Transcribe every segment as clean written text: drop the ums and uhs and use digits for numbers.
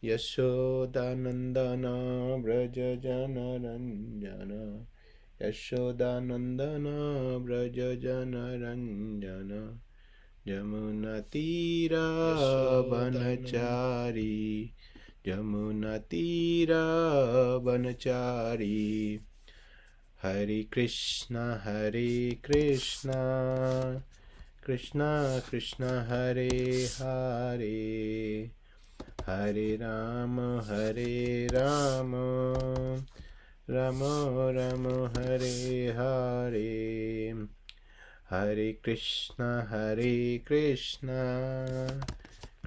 यशोदानन्दना व्रज जनरञ्जन यशोदानन्दना व्रज जनरञ्जन यमुनतीरावनचारी यमुनतीरावनचारी हरे कृष्ण कृष्ण कृष्ण हरे हरे हरे राम राम राम हरे हरे हरे कृष्ण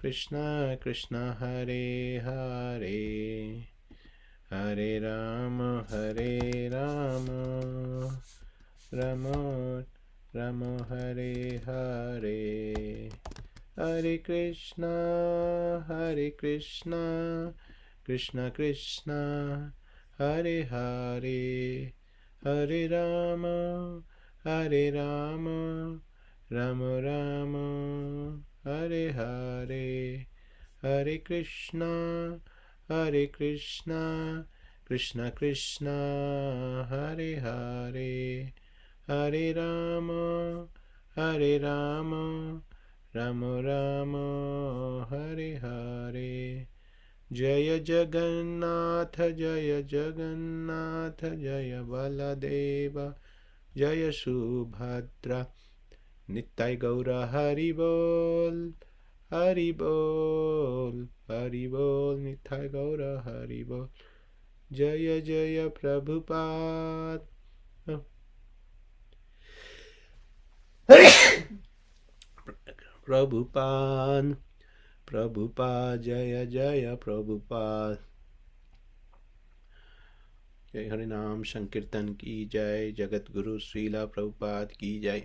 कृष्ण कृष्ण हरे हरे हरे राम राम राम हरे हरे हरे कृष्ण कृष्ण कृष्ण हरे हरे हरे राम राम राम हरे हरे हरे कृष्ण कृष्ण कृष्ण हरे हरे हरे राम राम राम हरे हरे जय जगन्नाथ जय बलदेव जय सुभद्रा नित्य गौर हरि बोल हरि बोल नित्य गौर हरि बोल जय जय प्रभुपाद प्रभुपाद जय जय प्रभुपाद जय हरिनाम संकीर्तन की जय जगत गुरु श्रीला प्रभुपाद की जय।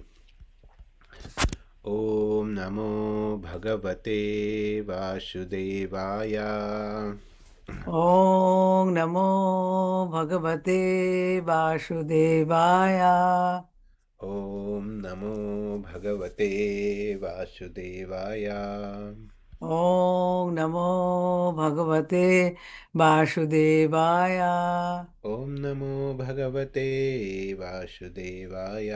ओम नमो भगवते वासुदेवाय ॐ नमो भगवते वासुदेवाय। ओम नमो भगवते वासुदेवाय ॐ नमो भगवते वासुदेवाय। ओम नमो भगवते वासुदेवाय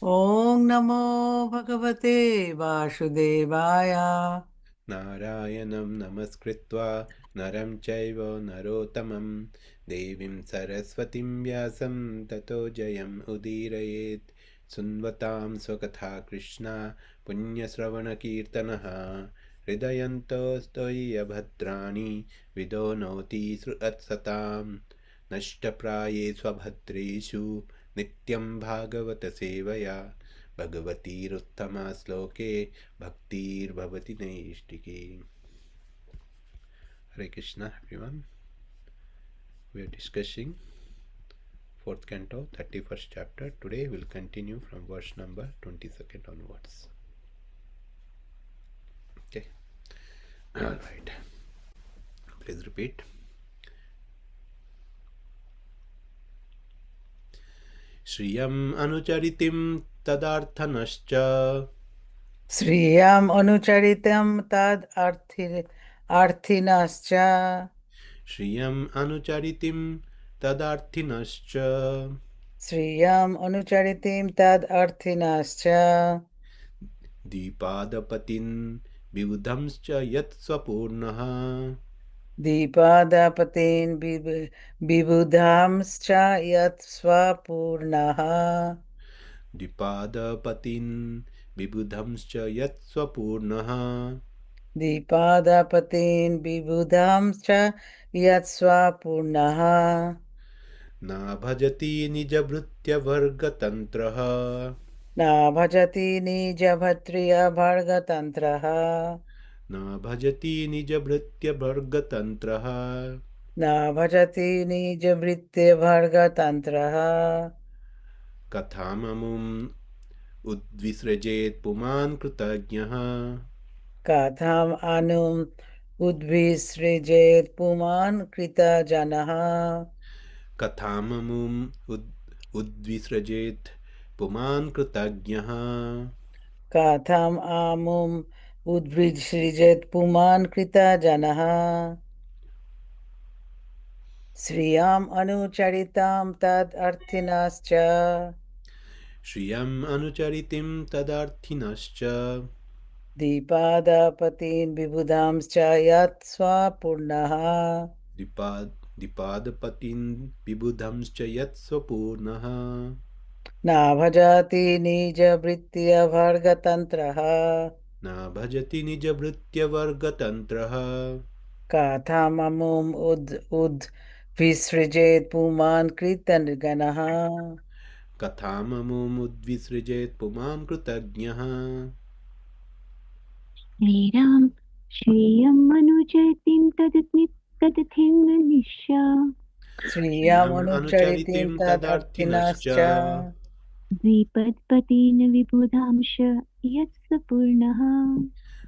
ॐ नमो भगवते वासुदेवाय। नारायणं नमस्कृत्वा नरं चैव नरोत्तमं देवीं सरस्वतीं व्यासं ततो जयम् उदीरयेत् सुन्वतां स्वकथा कृष्णा पुण्यश्रवणकीर्तनः हृदयन्तोऽभद्राणि विदोनोति श्रुअत्सतां नष्टप्राये स्वभद्रेषु नित्यं भागवत सेवया भगवतीरुत्तमा श्लोके भक्तिर्भवति नैष्टिकी। Hare Krishna everyone. We are discussing fourth canto 31st chapter. Today we will continue from verse number 22nd onwards. Okay. All right. Please repeat. Shriyam anucharitim tadarthanascha श्रियम् अनुचरितं अर्थिनश्च। Shriyam anucharitim tadarthinascha श्रियम् अनुचरितिं अर्थिनश्च। दीपादपतिं विबुधंश्च यत्स्वपूर्णः दीपादपतेन् विबुधांश्च यत् स्वपूर्णः। द्विपादपतिं विबुधंश्च यत्स्वपूर्णः दीपादपतेन् विबुधांश्च यत् स्वपूर्णः। न भजति निजभृत्यवर्गतन्त्रः न भजति निजभर्तृभर्गतन्त्रः। न भजति निजभृत्यवर्गतन्त्रः न भजति निजभृत्यभर्गतन्त्रः। कथममुम् उद्विसृजेत् पुमान् कृतज्ञः कथम् अनुम् उद्विसृजेत् पुमान् कृतजनः। कथममुम् उद्विसृजेत् पुमान् कृतज्ञः कथम् आमुम् udvrisrijet puman krita janaha. Sriyam anucharitam tad arthinascha. Shriyam anucharitim tadarthinascha. Dipadapatin vibudamscha yat swapurnaha. Dipadapatin vibudhamscha yat swapurnaha. Na bhajati nija vrittiya bhargatantraha. Na bhajati nija vritya vargatantraha. Kathamamum ud visrijet puman kritan ganaha. Kathamamumudvisrijet puman krutagnaha. Shriram श्रेयं मनुजयतिं तदथिं निश्या Sriyam Shriyam anucharitim anucharitim tad tadarthinascha. arthinascha. द्विपद्पतीन् विबुधांश यत्सपूर्णः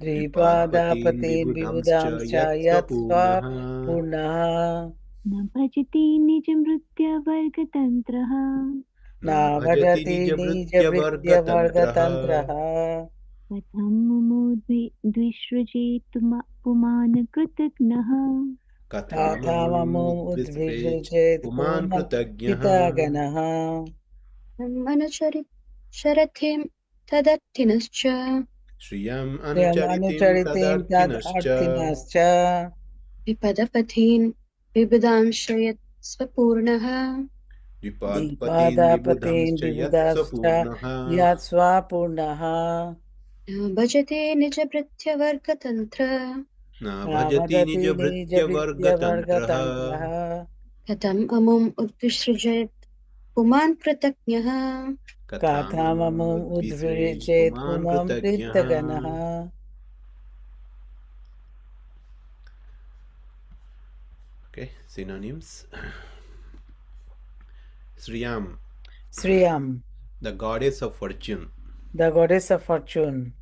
Dvipadapatin Dripadapatin vibudhamscha vibudamscha yat yat swapurnaha. swapurnaha. न भजति निजमृत्युवर्गतन्त्रः Na Na bhajati bhajati nija nija vritya vritya vargatantraha. vargatantraha. कथं मुमो द्विसृजेतु पुमान् कृतघ्नः Kathamamum Kathamamumudvisrijet udvisrijet puman puman kita krutagnaha. ganaha. शरथिं तदत्थिनश्च Shriyam Sriyam anucharitim anucharitim tad tadarthinascha. arthinascha. विपदपथीन् विबुधांश्रयत् स्वपूर्णः Dvipadapatin Dipadapatin vibudhamscha yat vibudascha swapurnaha. yat swapurnaha. न भजते निजभृत्यवर्गतन्त्र Na Na bhajati bhajati nija nija vritya vritya vargatantraha. vargatantraha. कथम् अमुम् उद्विसृजेत् पुमान् कृतज्ञः Kathamamum Kathamamumudvisrijet udvirijet puman pumam krutagnaha. pritaganaha. Okay, synonyms. Sriyam, Sriyam, the goddess of fortune. the goddess of fortune.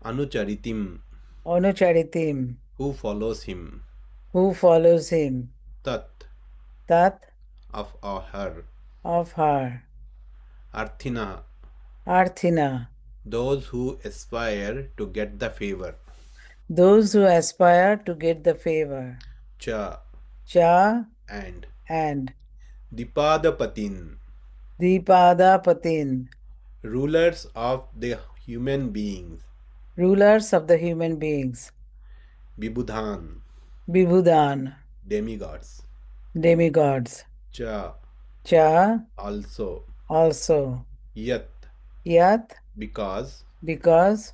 Anucharitim, Anucharitim, who follows him. who follows him. Tat, Tat, of or her. of her. Arthina, Arthina, those who aspire to get the favor. those who aspire to get the favor. Cha, Cha and and Dipadapatin, Dipadapatin, rulers of the human beings. rulers of the human beings. Vibudhan, Vibhudan, demigods. demigods. Cha, Cha, also. also. Yat, Yat, because. because.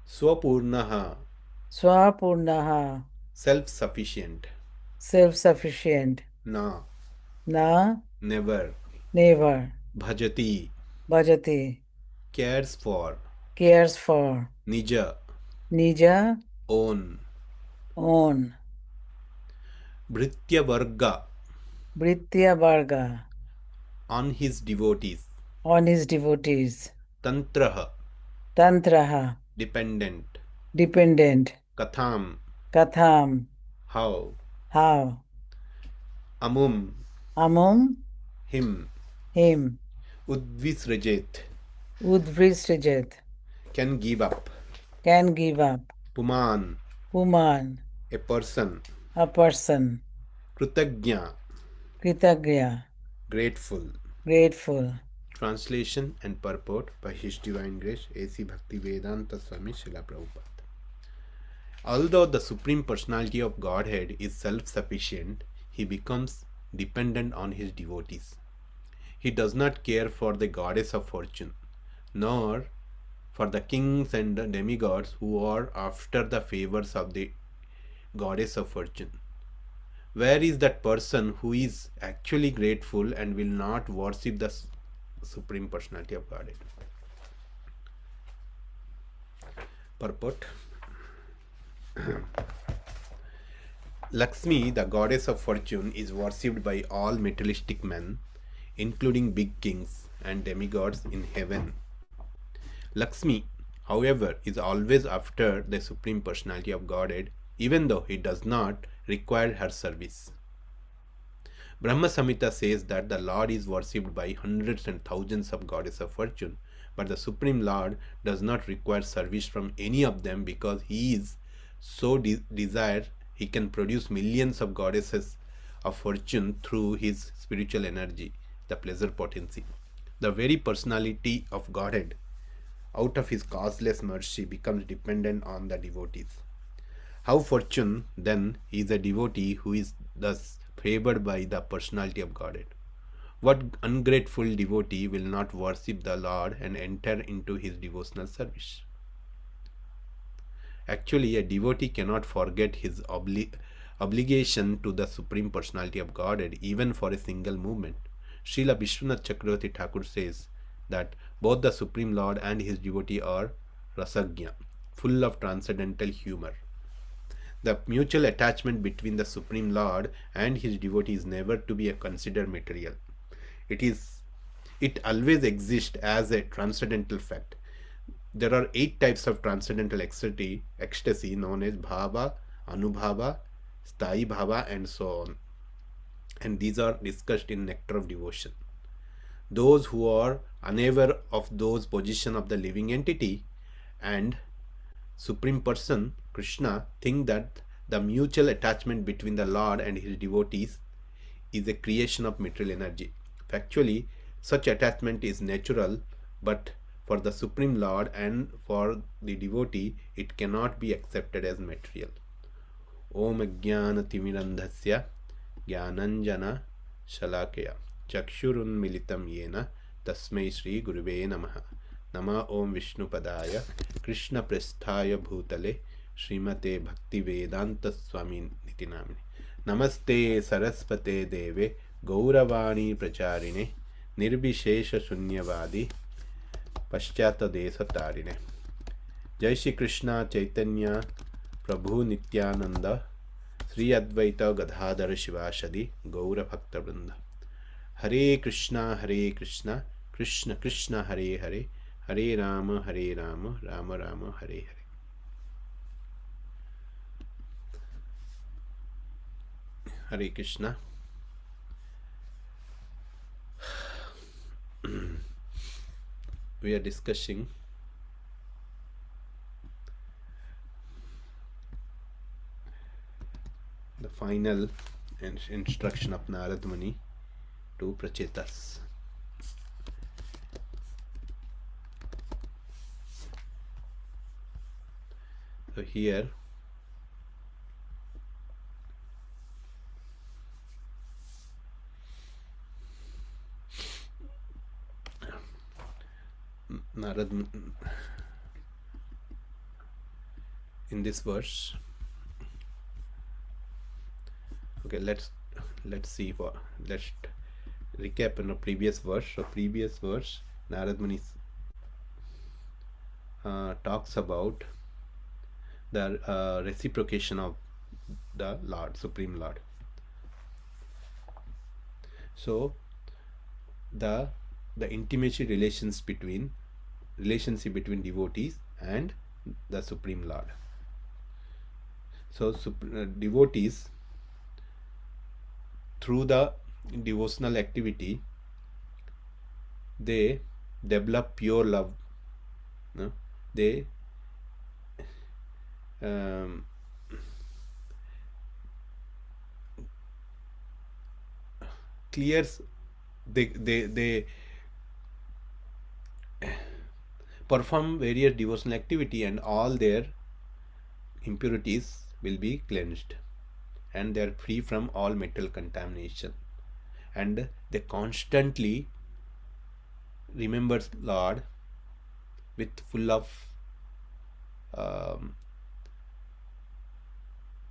Swapurnaha, Swapurnaha, self-sufficient. self-sufficient. Na, Na, never. never. Bhajati, Bhajati, cares for. cares for. Nija, Nija, own. own. Bhritya varga, Britya Varga, on his devotees. on his devotees. Tantraha, Tantraha, dependent. dependent. Katham, Katham, how. how. Amum, Amum, him. him. Udvisrajet, Udvrisrijet, can give up. can give up. Puman, Puman, a person. a person. Krutagnya, Kritagya, grateful. grateful. Translation and purport by His Divine Grace A.C. Bhaktivedanta Swami Srila Prabhupada. Although the Supreme Personality of Godhead is self-sufficient, he becomes dependent on his devotees. He does not care for the goddess of fortune, nor for the kings and the demigods who are after the favors of the goddess of fortune. Where is that person who is actually grateful and will not worship the Supreme Personality of Godhead? Purport. Lakshmi, the goddess of fortune, is worshipped by all materialistic men, including big kings and demigods in heaven. Lakshmi, however, is always after the Supreme Personality of Godhead, even though he does not require her service. Brahma Samhita says that the Lord is worshipped by hundreds and thousands of goddesses of fortune, But the Supreme Lord does not require service from any of them, because he is so desire he can produce millions of goddesses of fortune through his spiritual energy, the pleasure potency. The very personality of Godhead, out of his causeless mercy, becomes dependent on the devotees. How fortune then is a devotee who is thus favored by the personality of Godhead? What ungrateful devotee will not worship the Lord and enter into his devotional service? Actually, a devotee cannot forget his obligation to the Supreme Personality of Godhead even for a single moment. Srila Vishwanath Chakravarti Thakur says that both the Supreme Lord and his devotee are rasagya, full of transcendental humor. The mutual attachment between the Supreme Lord and his devotee is never to be considered material. It always exists as a transcendental fact. There are 8 types of transcendental ecstasy known as bhava, anubhava, sthayi bhava, and so on. And these are discussed in Nectar of Devotion. Those who are unaware of those positions of the living entity and Supreme Person, Krishna, think that the mutual attachment between the Lord and his devotees is a creation of material energy. Factually, such attachment is natural, but for the Supreme Lord and for the devotee, it cannot be accepted as material. Om Ajnana Timirandhasya Jnananjana Shalakaya Chakshurun Militam Yena Tasmai Shri Guruve Namaha. Nama Om Vishnupadaya Krishna Prasthaya Bhutale Srimate Bhakti Vedanta Swami Nitinamini. Namaste Saraswate Deve Gauravani Pracharine Nirbishesha Shunyavadi Paschata Desa Tarine. Jai Shri Krishna Chaitanya Prabhu Nityananda Sri Advaita Gadadhara Shivashadi Gaura Bhakta Vrinda. Hare Krishna Krishna Krishna Hare Hare Hare Rama Rama Rama Hare Hare. Hare Krishna. We are discussing the final instruction of Narad Muni to Prachetas. So here Narad, in this verse, okay, let's see what, let's recap in the previous verse. So previous verse, Narad Muni talks about the reciprocation of the Lord, Supreme Lord. So the intimacy relationship between devotees and the Supreme Lord. So devotees, through the devotional activity, they develop pure love. No? They clears they perform various devotional activity, and all their impurities will be cleansed, and they are free from all metal contamination, and they constantly remembers Lord with full of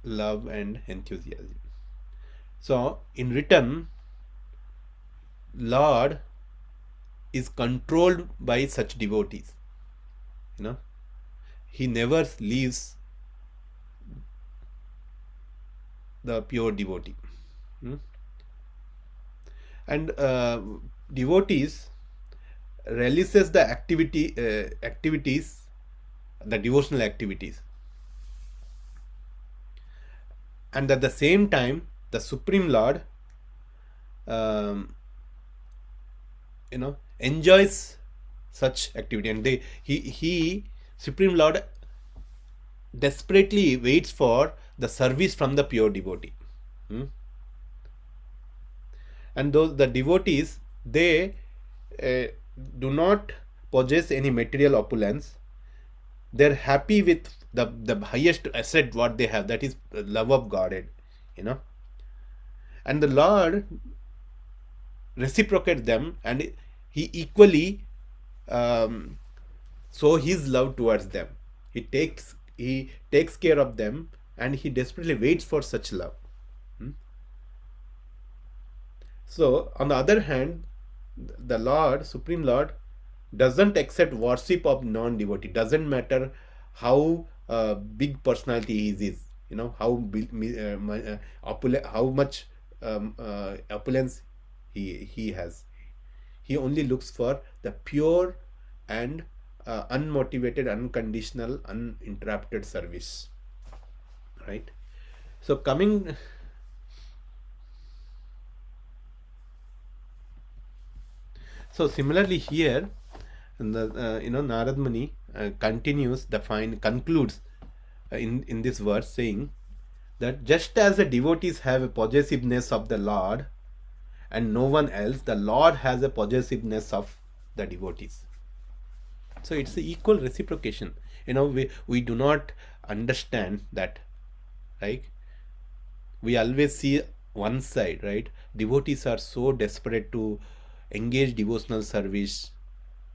love and enthusiasm. So in return, Lord is controlled by such devotees. He never leaves the pure devotee. And devotees relishes the activities, the devotional activities, and at the same time the Supreme Lord enjoys such activity, and he Supreme Lord desperately waits for the service from the pure devotee. And those the devotees, they do not possess any material opulence. They're happy with the highest asset what they have, that is love of Godhead, and the Lord reciprocates them, and he equally show his love towards them. He takes care of them, and he desperately waits for such love. So on the other hand, the Lord, Supreme Lord, doesn't accept worship of non-devotee. Doesn't matter how big personality he is, how big, how much opulence he has. He only looks for the pure and unmotivated, unconditional, uninterrupted service. Right? So coming. So similarly here, the Narad Muni concludes in this verse, saying that just as the devotees have a possessiveness of the Lord and no one else, the Lord has a possessiveness of the devotees. So it's the equal reciprocation. We do not understand that, right? We always see one side, right? Devotees are so desperate to engage devotional service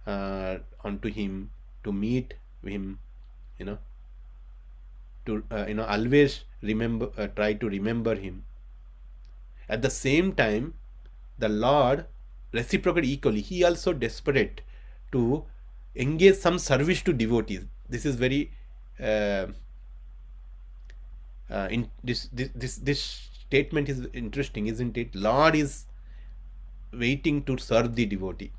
onto him, to meet him, to always remember, try to remember him. At the same time, the Lord reciprocate equally. He also desperate to engage some service to devotees. This is very this statement is interesting, isn't it? Lord is waiting to serve the devotee.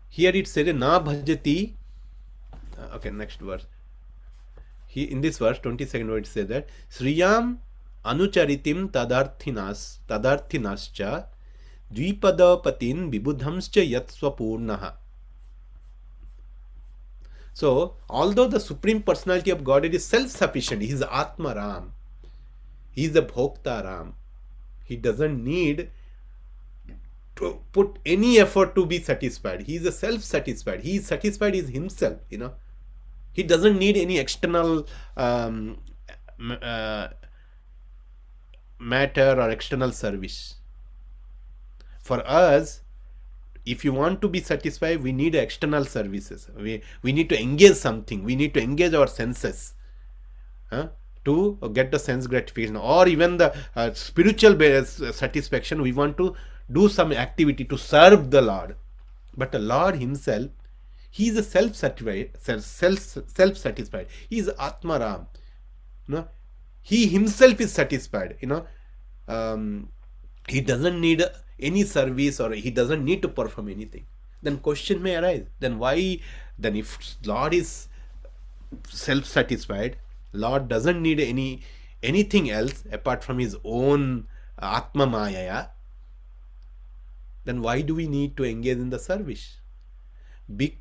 Here it says na bhajati. Okay, next verse. In this verse, 22nd verse, it says that Sriyam anucharitim tadarthinascha dvipadapatin vibudhamscha yat swapurnaha. So, although the Supreme Personality of Godhead is self-sufficient, he is Atma Ram, he is the Bhokta Ram. He doesn't need to put any effort to be satisfied. He is a self-satisfied. He is satisfied is himself, He doesn't need any external matter or external service. For us, if you want to be satisfied, we need external services. We need to engage something. We need to engage our senses to get the sense gratification, or even the spiritual satisfaction. We want to do some activity to serve the Lord. But the Lord himself, he is a self-satisfied. He is Atma Ram. He himself is satisfied. He doesn't need any service, or he doesn't need to perform anything. Then question may arise. Then why? Then if Lord is self-satisfied, Lord doesn't need anything else apart from his own Atma Maya, then why do we need to engage in the service? The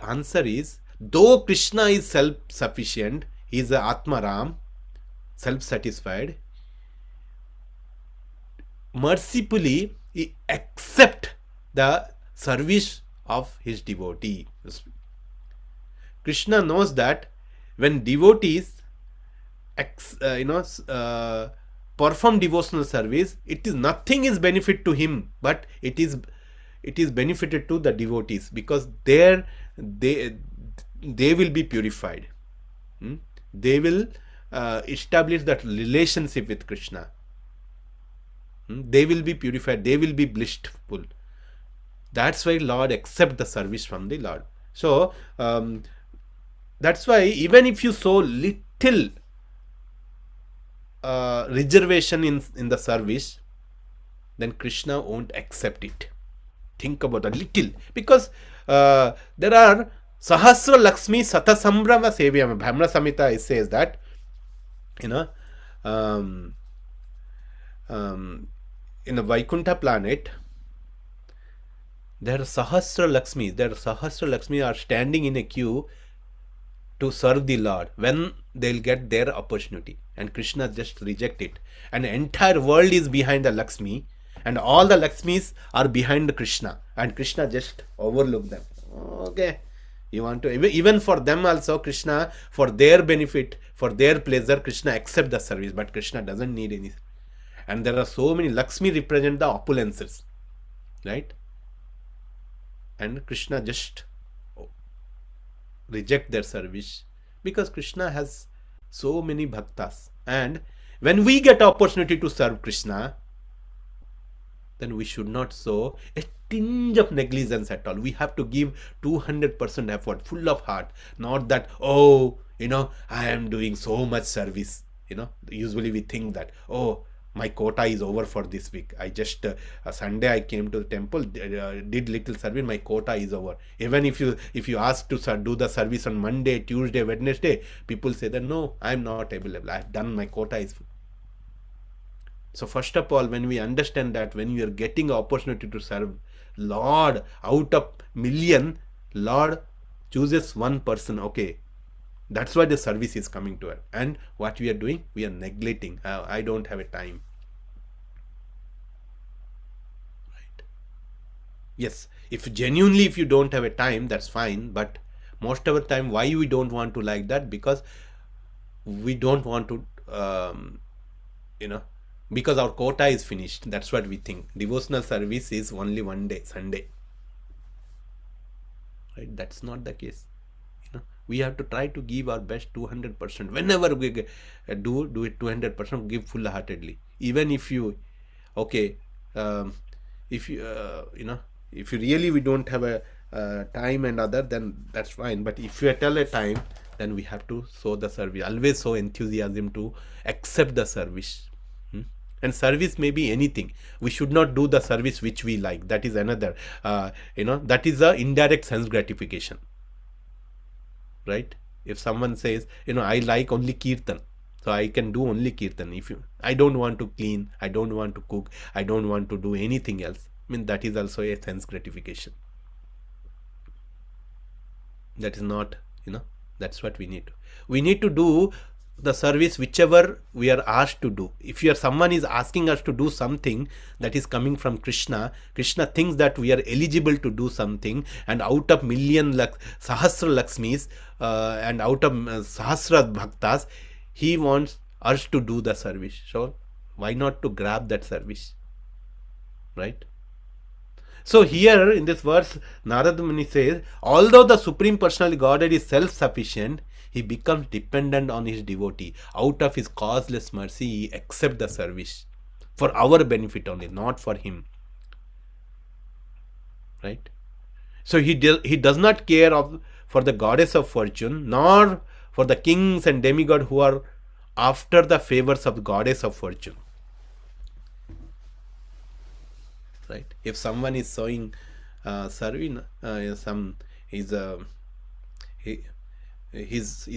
answer is, though Krishna is self-sufficient, he is a Atma Ram, self-satisfied, mercifully he accepts the service of his devotee. Krishna knows that when devotees perform devotional service, nothing is benefit to him, but it is benefited to the devotees, because they will be purified. They will establish that relationship with Krishna. They will be purified. They will be blissful. That's why Lord accept the service from the Lord. So that's why even if you show little reservation in the service, then Krishna won't accept it. Think about a little, because there are Sahasra Lakshmi Satasambrama Sevyam. Brahmana Samhita says that, in the Vaikuntha planet, There are Sahasra Lakshmi are standing in a queue to serve the Lord when they'll get their opportunity, and Krishna just reject it, and the entire world is behind the Lakshmi, and all the Lakshmis are behind Krishna, and Krishna just overlook them. Okay, you want to even for them also, Krishna, for their benefit, for their pleasure, Krishna accept the service, but Krishna doesn't need any. And there are so many Lakshmi represent the opulences, right? And Krishna just reject their service because Krishna has so many bhaktas, and when we get opportunity to serve Krishna, then we should not show a tinge of negligence at all. We have to give 200% effort, full of heart, not that, oh, I am doing so much service. Usually we think that, oh, my quota is over for this week. I just Sunday I came to the temple, did little service, my quota is over. Even if you ask to do the service on Monday, Tuesday, Wednesday, people say that no, I am not available, I have done, my quota is full. So first of all, when we understand that when we are getting opportunity to serve Lord, out of million, Lord chooses one person, okay, that's why the service is coming to us. And what we are doing, we are neglecting. I don't have a time. Right? Yes, if you don't have a time, that's fine. But most of the time, why we don't want to like that? Because we don't want to, because our quota is finished. That's what we think. Devotional service is only one day, Sunday. Right? That's not the case. We have to try to give our best 200%. Whenever we do it 200%, give full-heartedly. Even if you, okay, if you really we don't have a time and other, then that's fine. But if you tell a time, then we have to show the service. Always show enthusiasm to accept the service. And service may be anything. We should not do the service which we like. That is another, that is a indirect sense gratification. Right? If someone says, I like only kirtan, so I can do only kirtan. I don't want to clean, I don't want to cook, I don't want to do anything else, that is also a sense gratification. That is not, that's what we need to. We need to do the service whichever we are asked to do. If someone is asking us to do something that is coming from Krishna thinks that we are eligible to do something, and out of million Sahasra Lakshmis and out of Sahasra Bhaktas, he wants us to do the service. So why not to grab that service? Right? So here in this verse, Narada Muni says, although the Supreme Personality Godhead is self-sufficient, he becomes dependent on his devotee. Out of his causeless mercy, he accepts the service for our benefit only, not for him. Right? So he does not care for the goddess of fortune, nor for the kings and demigod who are after the favors of the goddess of fortune. Right? If someone is showing serving,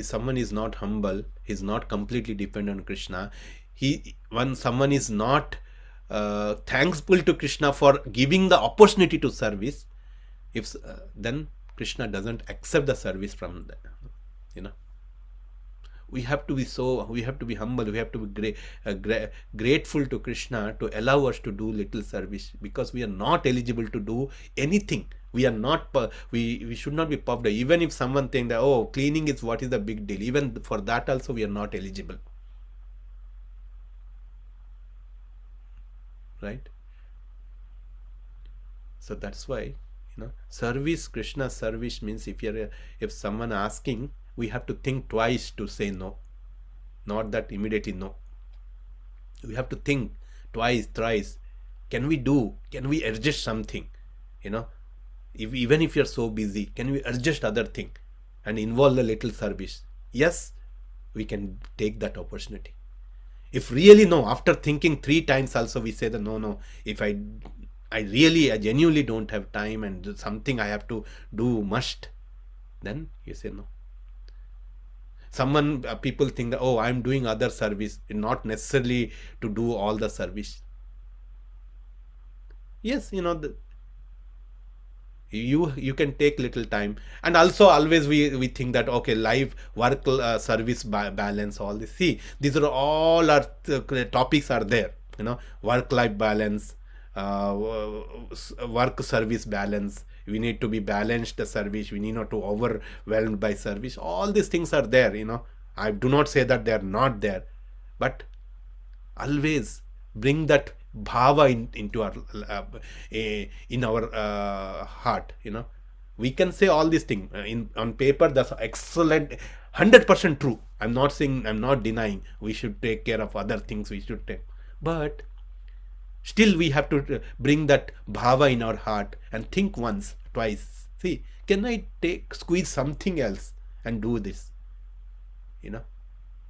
someone is not humble, he's not completely dependent on Krishna. When someone is not thankful to Krishna for giving the opportunity to service, then Krishna doesn't accept the service from them. We have to be humble, we have to be grateful to Krishna to allow us to do little service, because we are not eligible to do anything. We are not, we should not be puffed. Even if someone thinks that, oh, cleaning is what is the big deal, even for that also we are not eligible. Right? So that's why, service, Krishna service means if someone asking, we have to think twice to say no, not that immediately no. We have to think twice, thrice. Can we adjust something? Even if you're so busy, can we adjust other thing and involve a little service? Yes, we can take that opportunity. If really no, after thinking 3 times also we say that no, if I genuinely don't have time and something I have to do must, then you say no. People think that, oh, I'm doing other service, not necessarily to do all the service. Yes, You can take little time. And also always we think that okay, life, work, service balance, all this. See, these are all our topics are there, work life balance, work service balance. We need to be balanced the service, we need not to overwhelmed by service. All these things are there. I do not say that they are not there, but always bring that bhava into our in our heart. We can say all these things on paper, that's excellent, 100% true. I'm not saying, I'm not denying we should take care of other things, we should take, but still we have to bring that bhava in our heart and think once, twice. See, can I squeeze something else and do this?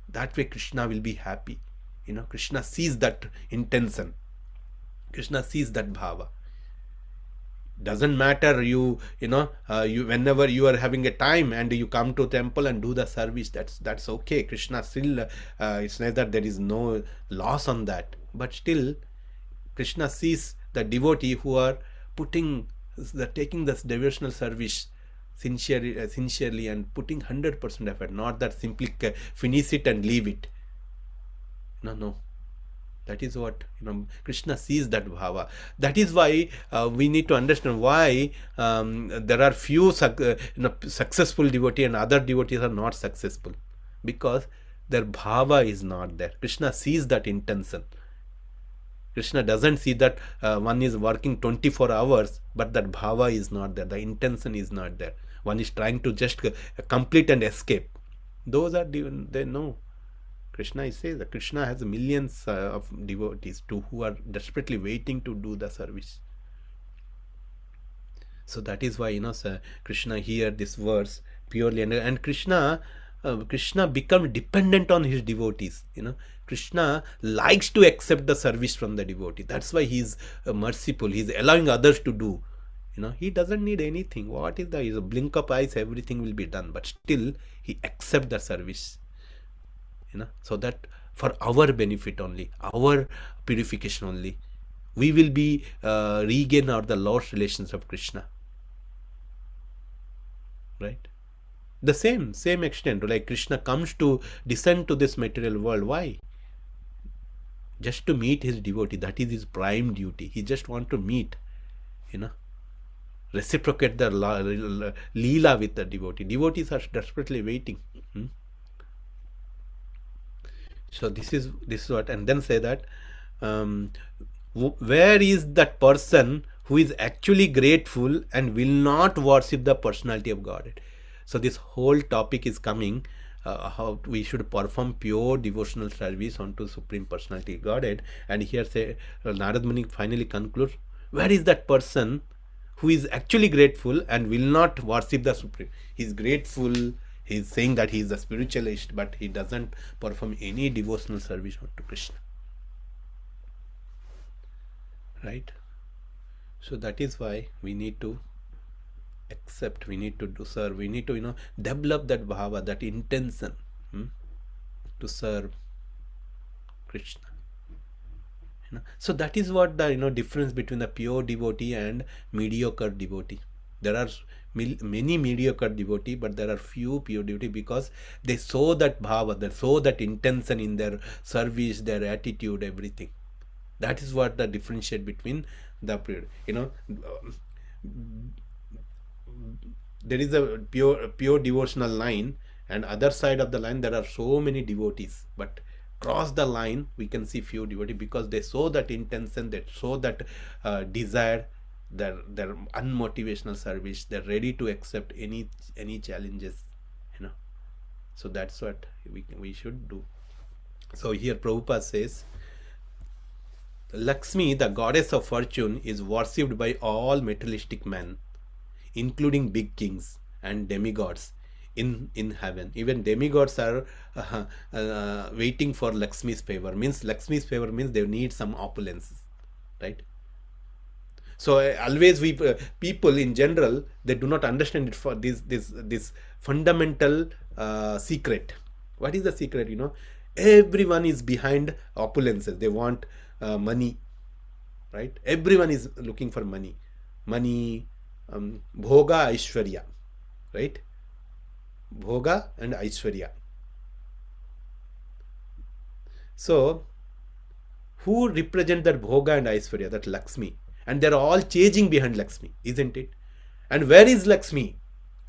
That way Krishna will be happy. Krishna sees that intention. Krishna sees that bhava. Doesn't matter you whenever you are having a time and you come to temple and do the service, that's okay. Krishna still it's not that there is no loss on that, but still Krishna sees the devotee who are taking this devotional service sincerely and putting 100% effort, not that simply finish it and leave it. No. That is what Krishna sees, that bhava. That is why we need to understand why there are few successful devotees and other devotees are not successful, because their bhava is not there. Krishna sees that intention. Krishna doesn't see that one is working 24 hours, but that bhava is not there. The intention is not there. One is trying to just complete and escape. Those are they know. Krishna says that Krishna has millions of devotees who are desperately waiting to do the service. So that is why Krishna hear this verse purely, and Krishna become dependent on his devotees. Krishna likes to accept the service from the devotee. That's why he is merciful. He is allowing others to do. He doesn't need anything. What is a blink of eyes, everything will be done. But still, he accepts the service. So that for our benefit only, our purification only, we will be regain the lost relations of Krishna. Right? The same extent, like Krishna comes to descend to this material world. Why? Just to meet his devotee. That is his prime duty. He just want to meet, reciprocate the leela with the devotee. Devotees are desperately waiting. So this is what, and then say that where is that person who is actually grateful and will not worship the personality of Godhead? So this whole topic is coming, how we should perform pure devotional service unto Supreme Personality of Godhead. And here say Narad Muni finally concludes, where is that person who is actually grateful and will not worship the Supreme? He is grateful. He is saying that he is a spiritualist, but he doesn't perform any devotional service unto Krishna. Right? So that is why we need to accept, we need to serve, we need to develop that bhava, that intention to serve Krishna. So that is what the difference between the pure devotee and mediocre devotee. There are many mediocre devotees, but there are few pure devotees, because they show that bhava, they show that intention in their service, their attitude, everything. That is what the differentiate between the pure. There is a pure devotional line, and other side of the line there are so many devotees, but cross the line we can see few devotees, because they show that intention, they show that desire, their unmotivational service, they're ready to accept any challenges. So that's what we should do. So here Prabhupada says, Lakshmi, the goddess of fortune, is worshipped by all materialistic men, including big kings and demigods in heaven. Even demigods are waiting for Lakshmi's favor. Lakshmi's favor means they need some opulence, right? So always people in general, they do not understand it for this fundamental secret. What is the secret? Everyone is behind opulences. They want money, right? Everyone is looking for money, Bhoga Aishwarya, right? Bhoga and Aishwarya. So, who represent that Bhoga and Aishwarya, that Lakshmi? And they're all chasing behind Lakshmi, isn't it? And where is Lakshmi?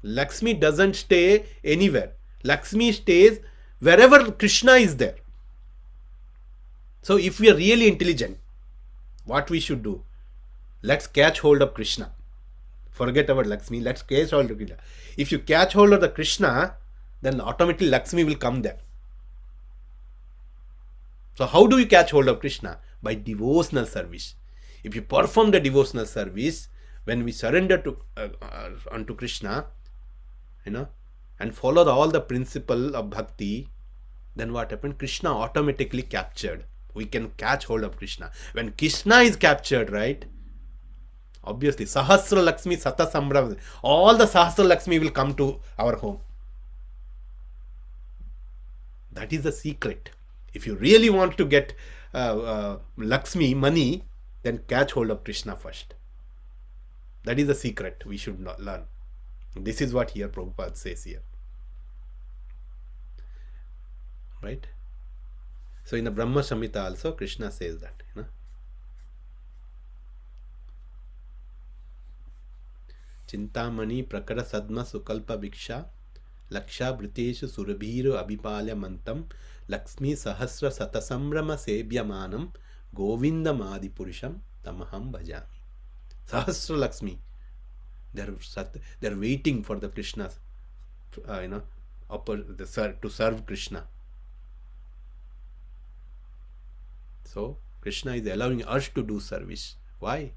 Lakshmi doesn't stay anywhere. Lakshmi stays wherever Krishna is there. So if we are really intelligent, what we should do? Let's catch hold of Krishna. Forget about Lakshmi, let's catch hold of Krishna. If you catch hold of the Krishna, then automatically Lakshmi will come there. So how do you catch hold of Krishna? By devotional service. If you perform the devotional service, when we surrender to unto Krishna, and follow all the principle of bhakti, then what happened? Krishna automatically captured. We can catch hold of Krishna. When Krishna is captured, right? Obviously, Sahasra Lakshmi Sata Sambhrama, all the Sahasra Lakshmi will come to our home. That is the secret. If you really want to get Lakshmi, money, then catch hold of Krishna first. That is the secret we should learn. This is what here Prabhupada says here. Right? So in the Brahma Samhita also Krishna says that. Chintamani prakara sadma sukalpa viksha laksha bhriteshu surabhiru abhipalya mantam Lakshmi sahasra satasambrama sebhyamanam govindam adipurusham tamaham bhajami. Sahasra Lakshmi. They're waiting for the Krishna's, to serve Krishna. So Krishna is allowing us to do service. Why?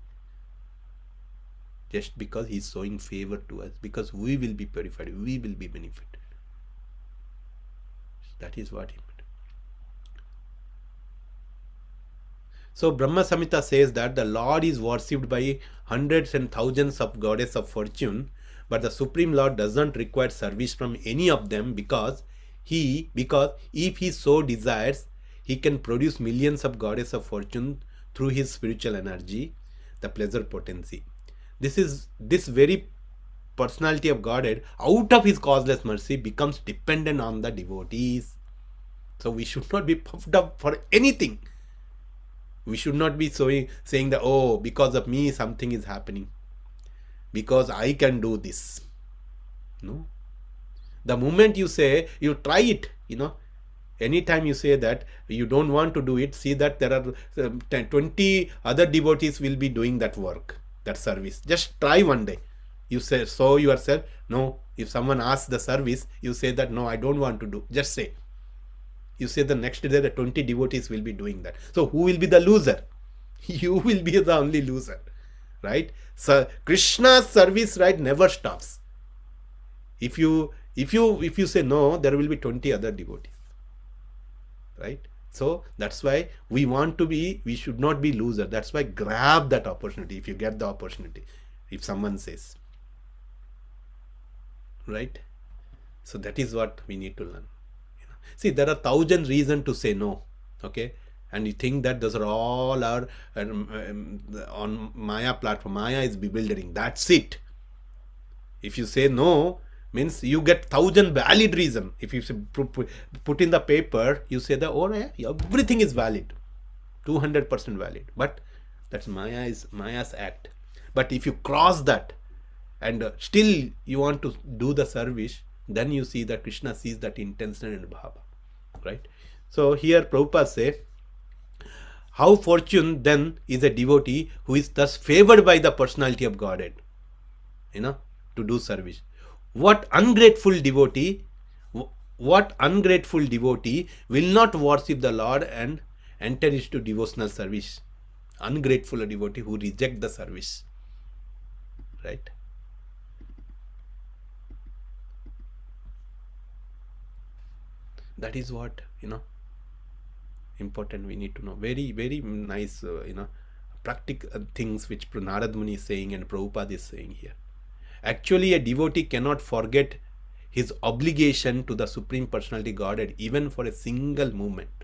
Just because he is showing favor to us, because we will be purified, we will be benefited. That is what he meant. So Brahma Samhita says that the Lord is worshipped by hundreds and thousands of goddesses of fortune, but the Supreme Lord doesn't require service from any of them because if he so desires, he can produce millions of goddesses of fortune through his spiritual energy, the pleasure potency. This very personality of Godhead, out of his causeless mercy, becomes dependent on the devotees. So we should not be puffed up for anything. We should not be saying that, oh, because of me something is happening, because I can do this. No. The moment you say, you try it, anytime you say that you don't want to do it, see that there are 20 other devotees will be doing that work, that service. Just try one day. You say, so yourself, no. If someone asks the service, you say that, no, I don't want to do. Just say. You say the next day the 20 devotees will be doing that. So who will be the loser? You will be the only loser, right? So Krishna's service, right, never stops. If you say no, there will be 20 other devotees, right? So that's why we should not be loser. That's why grab that opportunity if you get the opportunity. If someone says, right? So that is what we need to learn. See, there are 1,000 reasons to say no, okay? And you think that those are all on Maya platform. Maya is bewildering. That's it. If you say no, means you get 1,000 valid reasons. If you put in the paper, you say that, oh, yeah, everything is valid, 200% valid. But that's Maya's act. But if you cross that and still you want to do the service, then you see that Krishna sees that intention and bhava, right? So here Prabhupada says, how fortune then is a devotee who is thus favored by the personality of Godhead, to do service. What ungrateful devotee will not worship the Lord and enter into devotional service? Ungrateful devotee who reject the service, right? That is what, important we need to know. Very, very nice, practical things which Narad Muni is saying and Prabhupada is saying here. Actually, a devotee cannot forget his obligation to the Supreme Personality Godhead even for a single moment.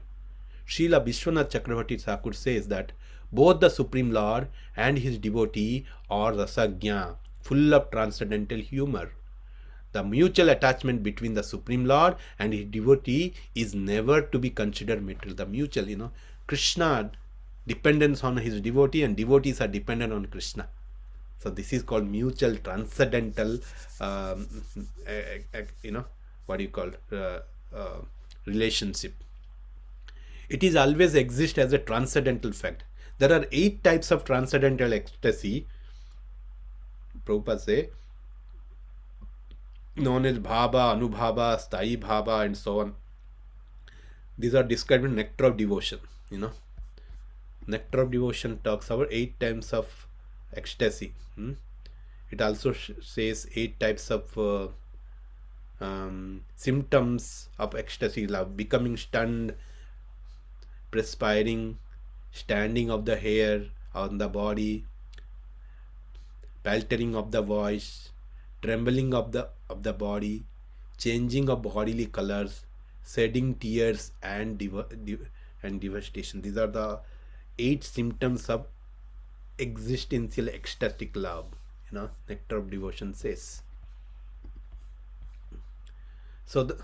Srila Vishwanath Chakravarti Thakur says that both the Supreme Lord and his devotee are rasagya, full of transcendental humor. The mutual attachment between the Supreme Lord and his devotee is never to be considered material. The mutual, Krishna dependence on his devotee, and devotees are dependent on Krishna. So this is called mutual transcendental, what do you call, relationship. It is always exist as a transcendental fact. There are 8 types of transcendental ecstasy. Prabhupada say, known as bhava, anubhava, sthayi bhava, and so on. These are described in Nectar of Devotion. Nectar of Devotion talks about 8 types of ecstasy. It also says 8 types of symptoms of ecstasy love: becoming stunned, perspiring, standing of the hair on the body, paltering of the voice, trembling of the body, changing of bodily colors, shedding tears, and devastation. These are the 8 symptoms of existential ecstatic love. Nectar of Devotion says. So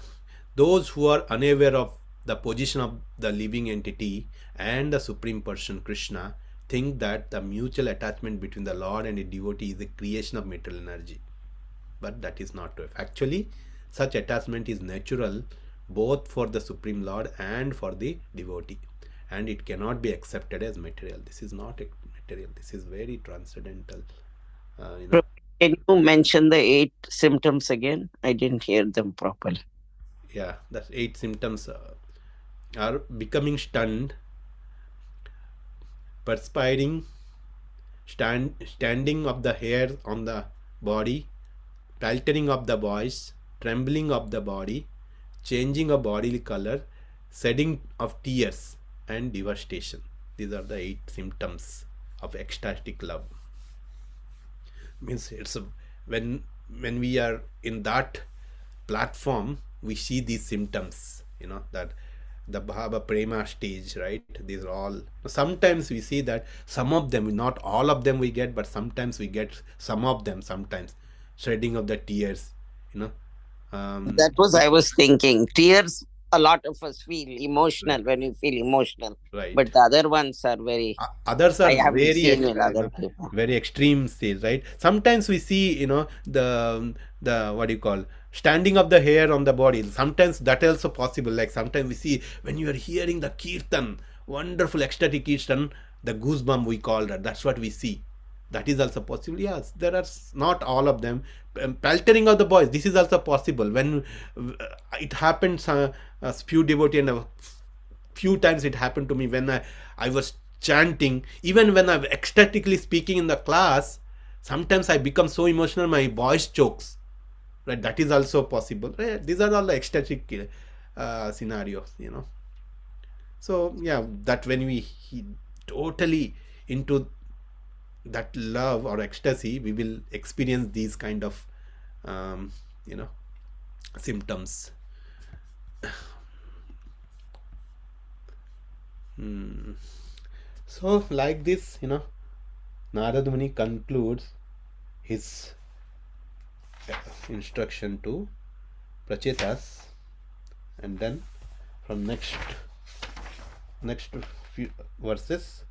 those who are unaware of the position of the living entity and the Supreme Person Krishna think that the mutual attachment between the Lord and a devotee is the creation of material energy. But that is not true. Actually, such attachment is natural both for the Supreme Lord and for the devotee, and it cannot be accepted as material. This is not material. This is very transcendental. Can you mention the 8 symptoms again? I didn't hear them properly. Yeah, that's 8 symptoms are becoming stunned, perspiring, standing of the hair on the body, paltering of the voice, trembling of the body, changing of bodily color, shedding of tears, and devastation. These are the 8 symptoms of ecstatic love. Means it's when we are in that platform, we see these symptoms, that the bhava prema stage, right? These are all. Sometimes we see that some of them, not all of them we get, but sometimes we get some of them. Sometimes shedding of the tears, That was I was thinking. Tears, a lot of us feel emotional, right, when you feel emotional. right. But the other ones are very, Others are I haven't very seen in other people. very extreme stage, right? Sometimes we see, the what do you call, standing of the hair on the body. Sometimes that also possible. Like sometimes we see when you are hearing the kirtan, wonderful ecstatic kirtan, the goosebump we call that. That's what we see. That is also possible. Yes, there are not all of them. Paltering of the voice. This is also possible. When it happens, a few devotee and a few times it happened to me when I was chanting. Even when I'm ecstatically speaking in the class, sometimes I become so emotional my voice chokes. Right, that is also possible. Right? These are all the ecstatic scenarios. So yeah, that when we totally into that love or ecstasy, we will experience these kind of symptoms. So like this, Narad Muni concludes his instruction to Prachetas, and then from next few verses,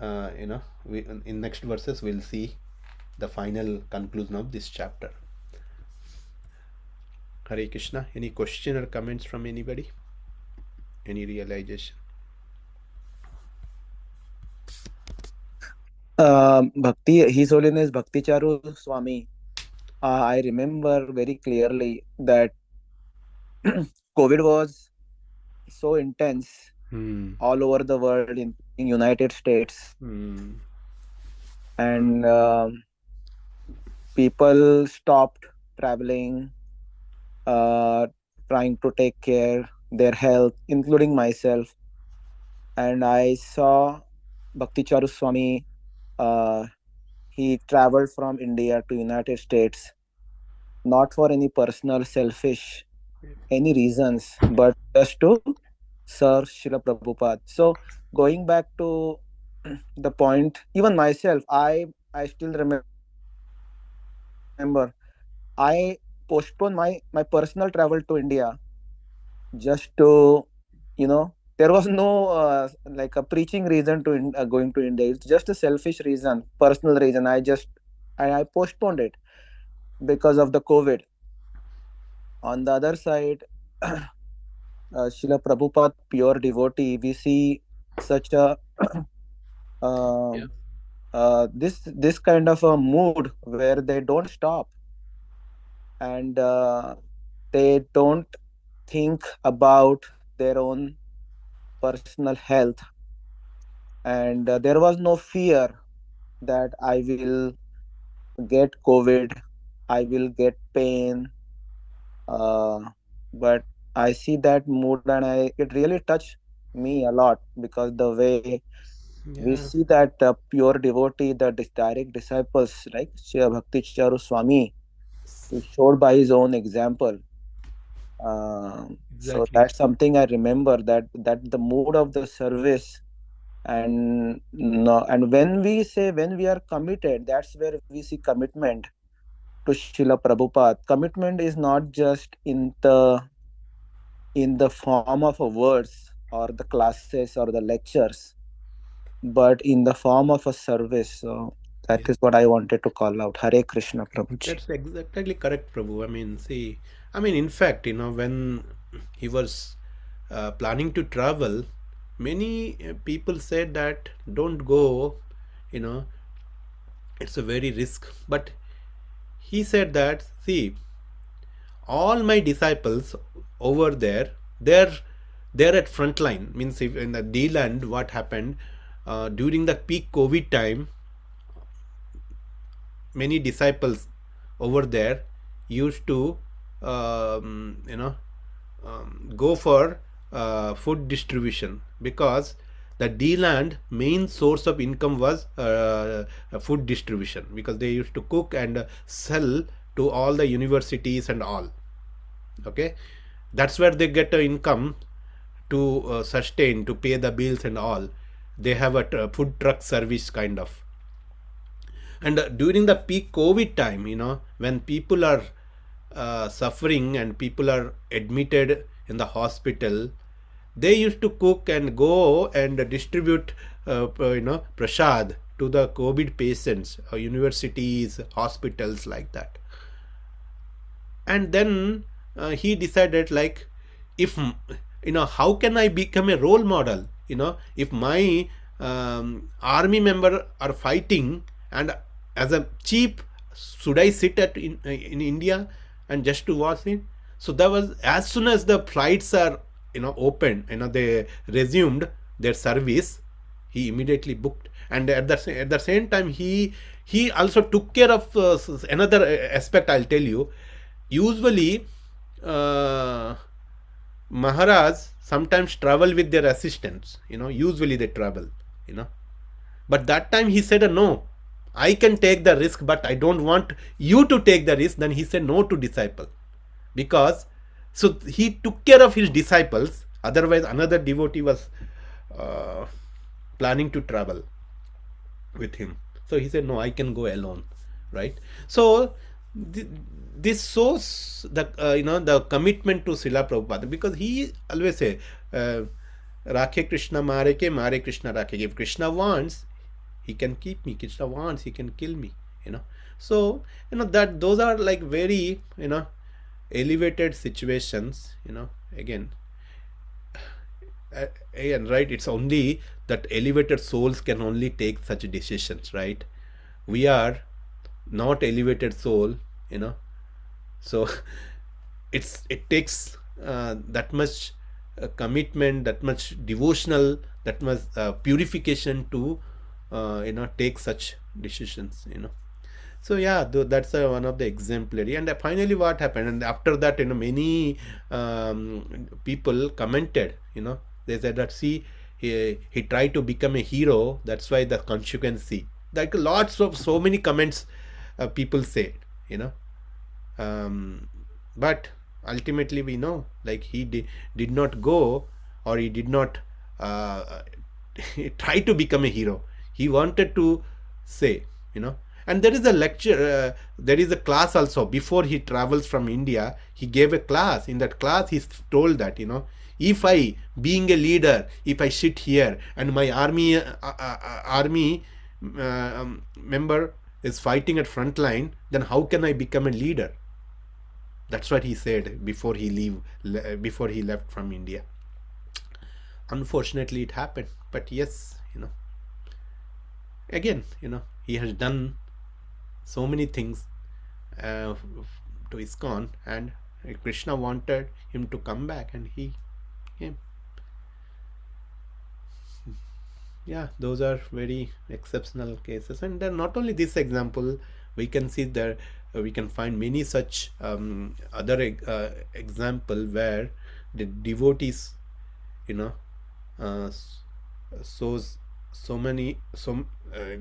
in next verses we'll see the final conclusion of this chapter. Hare Krishna. Any question or comments from anybody? Any realization? Bhakti, His Holiness Bhakti Charu Swami, I remember very clearly that COVID was so intense all over the world, in United States, and people stopped traveling, trying to take care their health, including myself. And I saw Bhakti Charu Swami. He traveled from India to United States, not for any personal, selfish, any reasons, but just to serve Srila Prabhupada. So going back to the point, even myself, I still remember remember, I postponed my personal travel to India just to, there was no like a preaching reason to going to India. It's just a selfish reason, personal reason. I postponed it because of the COVID. On the other side, Srila Prabhupada, pure devotee, we see such a Yeah. this kind of a mood where they don't stop, and they don't think about their own personal health, and there was no fear that I will get COVID, I will get pain. Uh, but I see that mood, and it really touched me a lot, because the way we Yeah. see that pure devotee, the direct disciples like Sri Bhakti Charu Swami, he showed by his own example. So Exactly. that's something I remember, that the mood of the service. And no, and when we are committed, that's where we see commitment to Srila Prabhupada. Commitment is not just in the form of a words or the classes or the lectures, but in the form of a service. So that Yeah. is what I wanted to call out. Hare Krishna, Prabhuji. That's exactly correct, Prabhu. I mean, see, I mean, in fact, when he was planning to travel, many people said that don't go, you know, it's a very risk. But he said that, see, all my disciples over there, they're at front line. Means if in the D land, what happened during the peak COVID time, many disciples over there used to go for food distribution, because the D land main source of income was food distribution, because they used to cook and sell to all the universities and all. Okay, that's where they get the income to sustain, to pay the bills and all. They have a food truck service kind of. And during the peak COVID time, when people are suffering and people are admitted in the hospital, they used to cook and go and distribute prasad to the COVID patients, universities, hospitals, like that. And then he decided, like, if how can I become a role model, if my army member are fighting, and as a chief, should I sit in India and just to watch it? So that was, as soon as the flights are opened, they resumed their service, he immediately booked. And at the same time, he also took care of another aspect. I'll tell you. Usually Maharaj sometimes travel with their assistants, usually they travel, but that time he said, no, I can take the risk, but I don't want you to take the risk. Then he said no to disciple, because so he took care of his disciples. Otherwise, another devotee was planning to travel with him. So he said, no, I can go alone, right? So this shows the the commitment to Srila Prabhupada, because he always say, Rakhe Krishna mare Krishna rakhe. If Krishna wants, he can keep me. Krishna wants, he can kill me. So that those are like very elevated situations. Again, right, it's only that elevated souls can only take such decisions, right? We are not elevated soul, so it takes that much commitment, that much devotional, that much purification to take such decisions. So yeah, that's one of the exemplary. And finally, what happened? And after that, many people commented. They said that, see, he tried to become a hero. That's why the consequence. Like lots of so many comments people say. But ultimately, we know, like, he did not go, or he did not try to become a hero. He wanted to say, And there is a lecture, there is a class also. Before he travels from India, he gave a class. In that class, he told that, if I, being a leader, if I sit here and my army member is fighting at front line, then how can I become a leader? That's what he said before he left from India. Unfortunately, it happened. But yes, again, he has done so many things to Iskcon, and Krishna wanted him to come back, and he came. Yeah, those are very exceptional cases. And then not only this example, we can see that we can find many such other example where the devotees,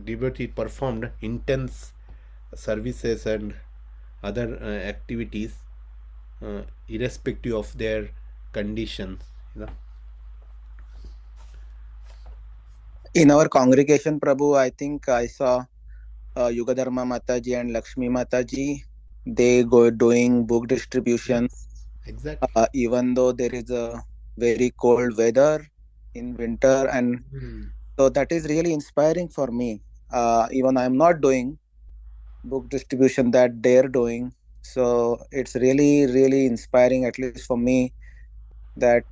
devotee performed intense services and other activities irrespective of their conditions. In our congregation, Prabhu, I think I saw Yugadharma Mataji and Lakshmi Mataji. They go doing book distribution. Yes, exactly. Even though there is a very cold weather in winter, and so that is really inspiring for me. Even I'm not doing book distribution that they're doing, so it's really, really inspiring, at least for me, that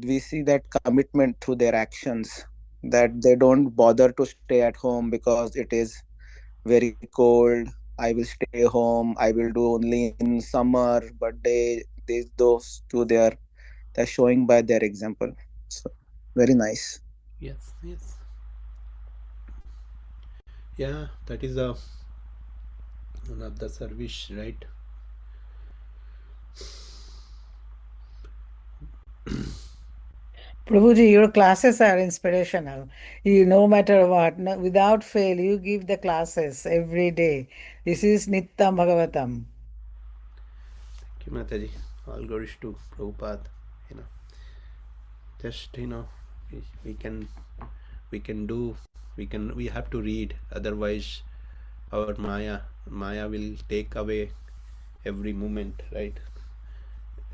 we see that commitment through their actions, that they don't bother to stay at home because it is very cold. I will stay home, I will do only in summer, but those two, they're showing by their example. So very nice. Yes. Yeah, that is one of the service, right? Prabhuji, your classes are inspirational. No matter what, without fail, you give the classes every day. This is Nittam Bhagavatam. Thank you, Mataji. All glories to Prabhupada. Just we have to read. Otherwise, our Maya will take away every moment, right?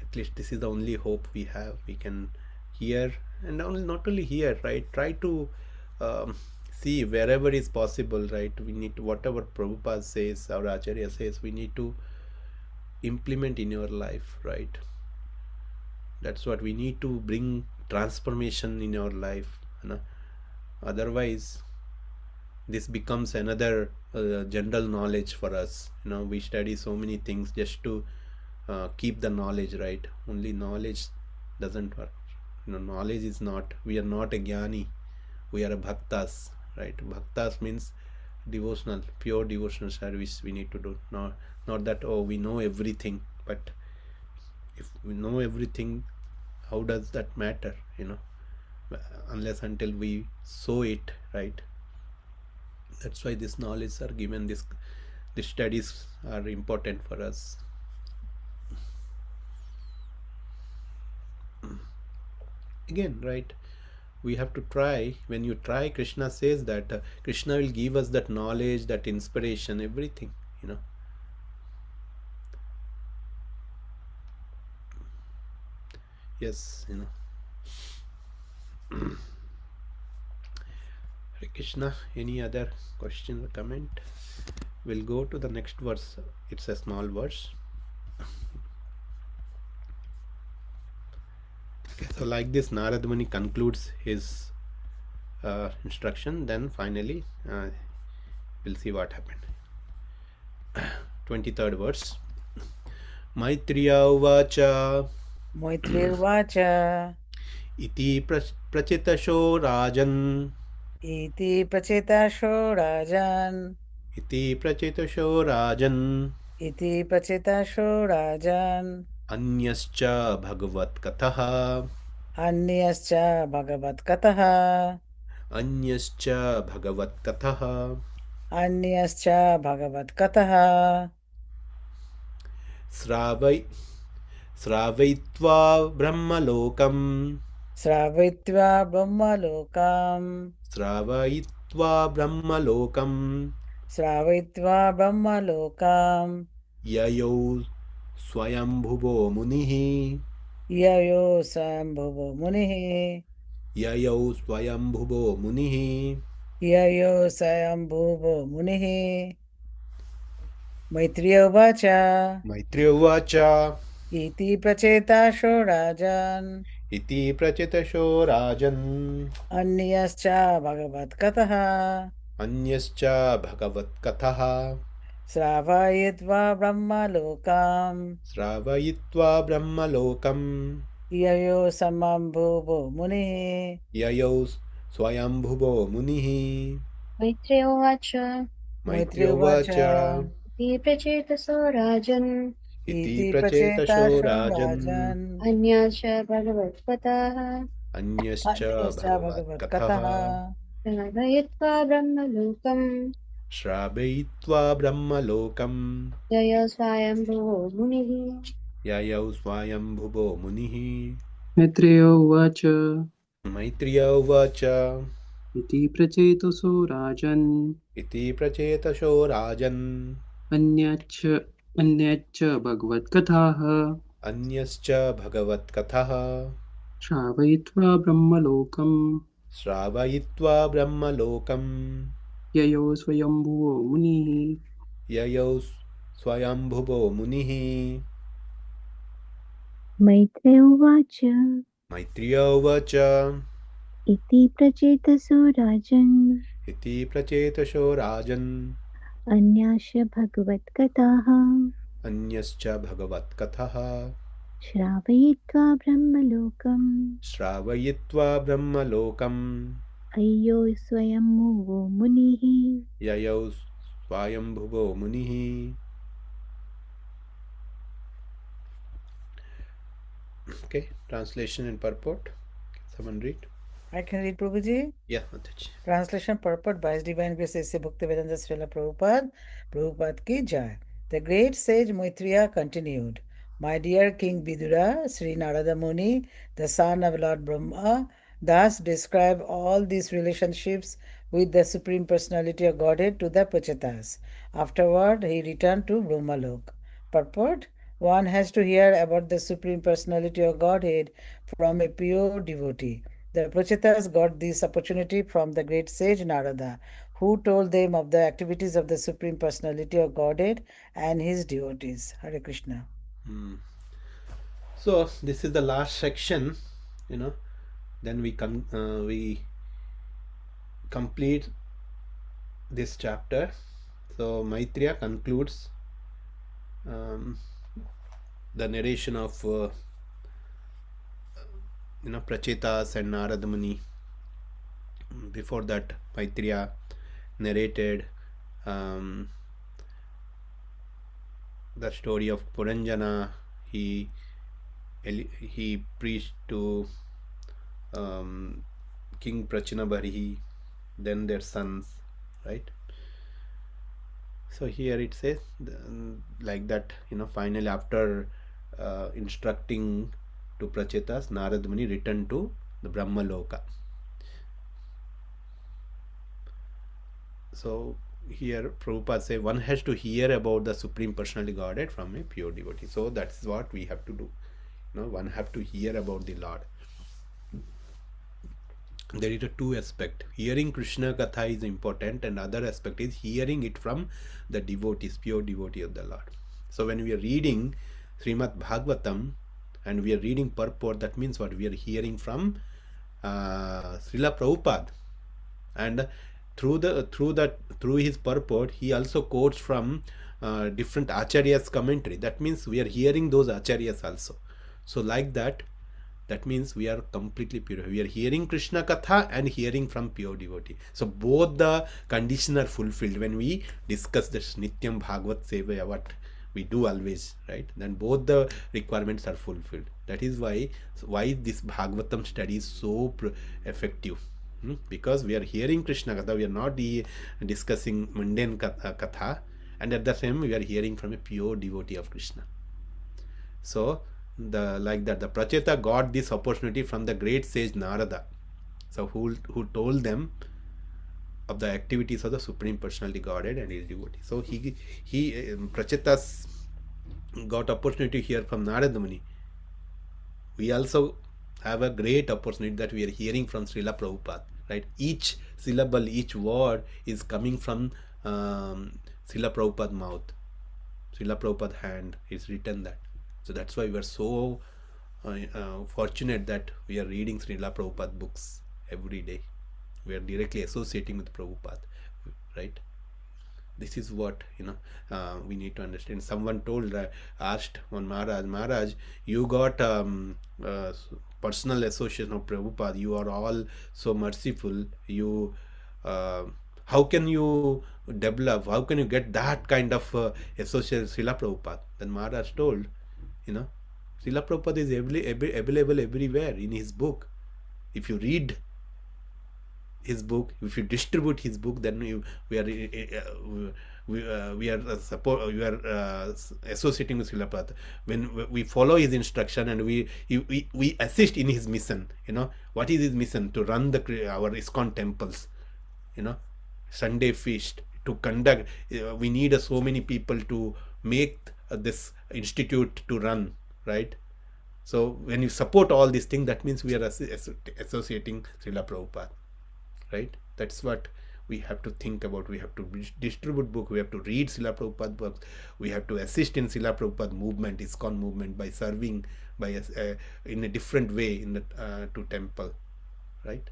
At least this is the only hope we have. We can hear, and not only hear, right? Try to see wherever is possible, right? We need to, whatever Prabhupada says, our Acharya says, we need to implement in your life, right? That's what we need to bring transformation in your life. Otherwise, this becomes another general knowledge for us. We study so many things just to keep the knowledge, right? Only knowledge doesn't work. Knowledge is not, we are not a jnani, we are a bhaktas, right? Bhaktas means devotional, pure devotional service we need to do. Not that, we know everything, but if we know everything, how does that matter? Unless until we sow it, right? That's why this knowledge are given, the studies are important for us. Again, right, we have to try. When you try, Krishna says that Krishna will give us that knowledge, that inspiration, everything. Yes, Hare Krishna. Any other question or comment? We'll go to the next verse. It's a small verse. Okay, so like this, Narad Muni concludes his instruction. Then finally, we'll see what happened. 23rd verse. Maitreya uvacha Maitrirvacha iti prachitasho rajan iti prachetasho rajan iti prachitasho rajan iti prachetasho rajan anyascha bhagavat katah anyascha bhagavat katah anyascha bhagavat katah anyascha bhagavat katah Sravaitva brahmalokam Sravitva brahmalokam Sravaitva brahmalokam श्रावयित्वा ब्रह्मलोकाम् ययौ स्वयंभुवो मुनिः ययो स्वयंभुवो मुनिः ययौ स्वयंभुवो मुनिः ययो स्वयंभुवो मुनिः मैत्रेय उवाच मैत्रेय उवाच इति प्रचेताशो राजन् इति प्रचितशो राजन् अन्यश्च भगवत्कथः अन्यश्च भगवत्कथः श्रावयित्वा ब्रह्मलोकाम् श्रावयित्वा ब्रह्मलोकम् ययो स्वयंभुवो मुनिः ययौ स्वयंभुवो मुनिः मैत्रेय उवाच मैत्रेय उवाच इति प्रचेतसो राजन् इति प्रचेतशो राजन् अन्याश्च भगवत्पताः अन्यश्च भगवत्कथः श्रावयित्वा ब्रह्मलोकम् श्रावयित्वा ब्रह्मलोकम् ययो स्वयंभुवो मुनिः ययौ स्वयंभुवो मुनिः मैत्रेय उवाच मैत्रेय उवाच इति प्रचेतसो राजन् इति प्रचेतशो राजन् अन्यच्च भगवत्कथाः अन्यश्च भगवत्कथः श्रावयित्वा ब्रह्मलोकम् श्रावयित्वा ब्रह्मलोकम् ययो स्वयंभुवो मुनिः ययौ स्वयंभुवो मुनिः मैत्रेय उवाच मैत्रेय उवाच इति प्रचेतसो राजन् इति प्रचेतशो राजन् अन्याश्च भगवत्कथाः अन्यश्च भगवत्कथः श्रावयित्वा ब्रह्मलोकम् श्रावयित्वा ब्रह्मलोकम् अय्यो स्वयंभुवो मुनिः ययौ स्वयंभुवो मुनिः Okay, translation and purport. Someone read? I can read, Prabhuji. Yeah, Mataji. Translation purport by His Divine Grace A.C. Bhaktivedanta Srila Prabhupada, Prabhupada ki jai. The great sage Maitreya continued, My dear King Vidura, Sri Narada Muni, the son of Lord Brahma, thus describe all these relationships with the Supreme Personality of Godhead to the Pachatas. Afterward, he returned to Brahmalok. Purport: one has to hear about the Supreme Personality of Godhead from a pure devotee. The Prachetas got this opportunity from the great sage Narada, who told them of the activities of the Supreme Personality of Godhead and his devotees. Hare Krishna. So this is the last section. Then we complete this chapter. So Maitreya concludes the narration of Prachetas and Narada Muni. Before that, Maitreya narrated the story of Puranjana. He preached to King Prachinabharihi, then their sons, right? So here it says like that, finally after instructing to Prachetas, Narada Muni returned to the Brahmaloka. So here Prabhupada says one has to hear about the Supreme Personality Godhead from a pure devotee. So that's what we have to do. One have to hear about the Lord. There is a two aspect. Hearing Krishna Katha is important, and other aspect is hearing it from the devotees, pure devotee of the Lord. So when we are reading Srimad Bhagavatam and we are reading purport, that means what? We are hearing from Srila Prabhupada, and through his purport he also quotes from different acharyas commentary. That means we are hearing those acharyas also. So like that means we are completely pure. We are hearing Krishna Katha and hearing from pure devotee. So both the conditions are fulfilled when we discuss this Nityam Bhagavat Sevaya, what we do always, right? Then both the requirements are fulfilled. That is why this Bhagavatam study is so effective. Because we are hearing Krishna Katha, we are not discussing mundane Katha, and at the same time we are hearing from a pure devotee of Krishna. So the Pracheta got this opportunity from the great sage Narada. So who told them of the activities of the Supreme Personality Godhead and his devotee. So he Prachetas got opportunity to hear from Narada Muni. We also have a great opportunity that we are hearing from Srila Prabhupada, right? Each syllable, each word is coming from Srila Prabhupada's mouth. Srila Prabhupada's hand is written that. So that's why we are so fortunate that we are reading Srila Prabhupada books every day. We are directly associating with Prabhupada, right? This is what we need to understand. Someone asked on Maharaj, you got personal association of Prabhupada. You are all so merciful. You, how can you develop? How can you get that kind of association with Srila Prabhupada? Then Maharaj told, Srila Prabhupada is available everywhere in his book. If you read his book, if you distribute his book, then we are associating with Srila Prabhupada. When we follow his instruction and we assist in his mission. What is his mission? To run our Iskcon temples, Sunday feast, to conduct. We need so many people to make this institute to run, right? So when you support all these things, that means we are associating Srila Prabhupada, right? That's what we have to think about. We have to distribute book. We have to read Srila Prabhupada books. We have to assist in Srila Prabhupada movement, Iskcon movement, by serving in a different way to temple, right?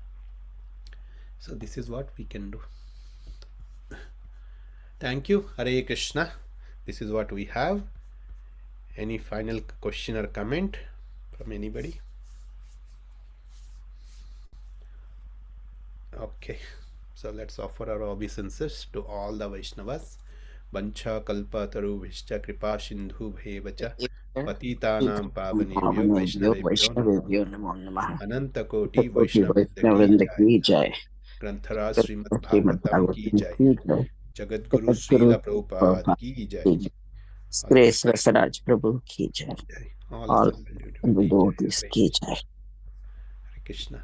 So this is what we can do. Thank you. Hare Krishna. This is what we have. Any final question or comment from anybody? Okay, so let's offer our obeisances to all the Vaishnavas. Vancha kalpa taru vishcha kripa sindhu bhevacha patitanam pavanebhyo vaishnavebhyo namo ananta koti vaishnavrinda ki jai. Grantharaj Srimad Bhagavatam ki jai. Jagat Guru Srila Prabhupada ki jai. Grace Rasaraj Prabhu ki jai. All devotees ki jai. Hare Krishna.